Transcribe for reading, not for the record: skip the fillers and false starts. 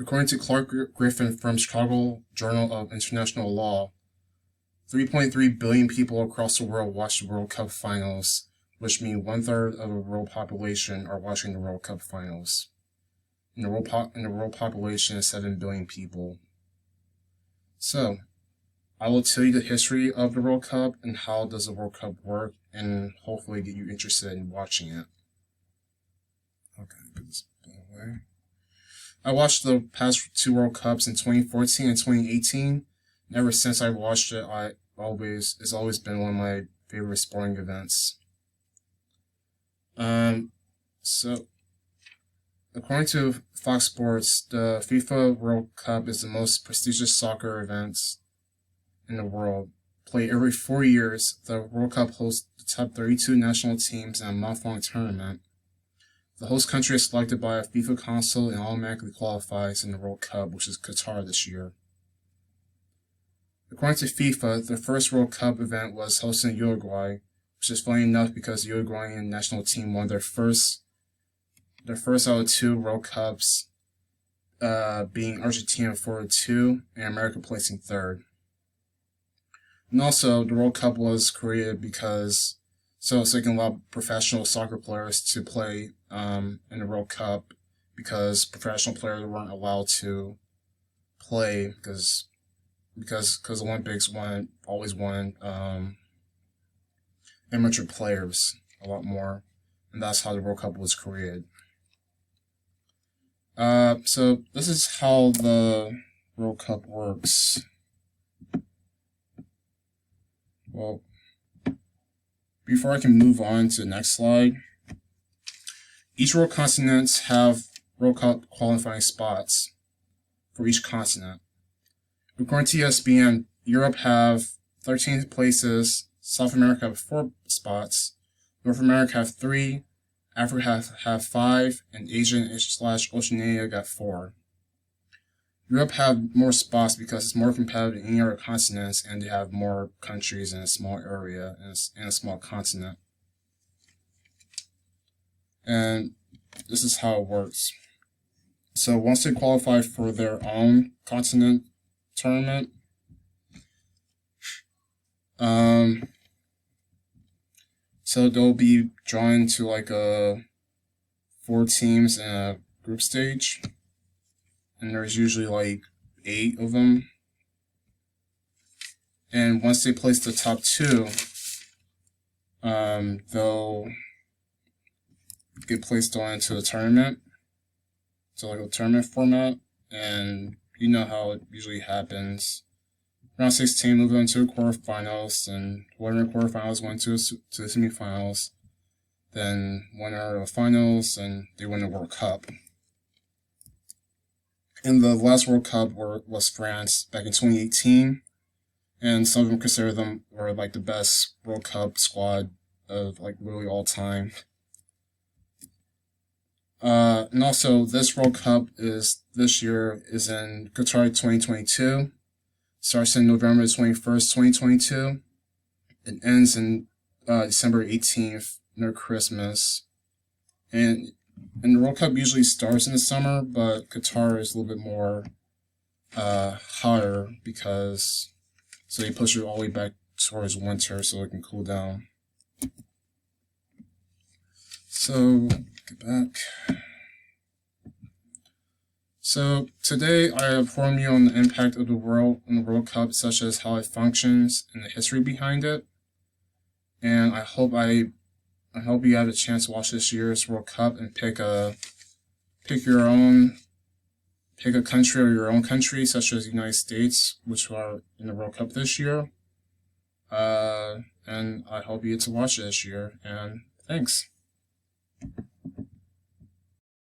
According to Clark Griffin from Chicago Journal of International Law, 3.3 billion people across the world watch the World Cup finals, which means one-third of the world population are watching the World Cup finals. And the world population is 7 billion people. So, I will tell you the history of the World Cup and how does the World Cup work, and hopefully get you interested in watching it. Okay, put this away. I watched the past two World Cups in 2014 and 2018. And ever since I watched it, it's always been one of my favorite sporting events. So according to Fox Sports, the FIFA World Cup is the most prestigious soccer event in the world. Played every 4 years, the World Cup hosts the top 32 national teams in a month-long tournament. The host country is selected by a FIFA council and automatically qualifies in the World Cup, which is Qatar this year. According to FIFA, the first World Cup event was hosted in Uruguay, which is funny enough because the Uruguayan national team won their first out of two World Cups, being Argentina 4-2 and America placing third. And also, the World Cup was created so they can allow professional soccer players to play in the World Cup, because professional players weren't allowed to play because the Olympics always won amateur players a lot more, and that's how the World Cup was created. So this is how the World Cup works. Well, before I can move on to the next slide, each world continents have World Cup qualifying spots for each continent. According to ESPN, Europe have 13 places, South America have 4 spots, North America have 3, Africa have 5, and Asia/Oceania got 4. Europe have more spots because it's more competitive than any other continents, and they have more countries in a small area and a small continent. And this is how it works. So once they qualify for their own continent tournament, so they'll be drawn to like 4 teams in a group stage. And there's usually like 8 of them. And once they place the top 2, they'll get placed on into the tournament. So like a tournament format, and you know how it usually happens. Round 16 move on to the quarterfinals, and winner of the quarterfinals went to the semifinals. Then winner of the finals, and they win the World Cup. And the last World Cup was France back in 2018, and some of them consider them were like the best World Cup squad of like really all time. And also, this World Cup this year is in Qatar 2022. Starts in November 21st, 2022. It ends in December 18th, near Christmas. And the World Cup usually starts in the summer, but Qatar is a little bit more hotter so they push it all the way back towards winter so it can cool down. So, get back. So, today I inform you on the impact of the World Cup, such as how it functions and the history behind it. And I hope you have a chance to watch this year's World Cup and pick a country or your own country, such as the United States, which are in the World Cup this year. And I hope you get to watch it this year. And thanks.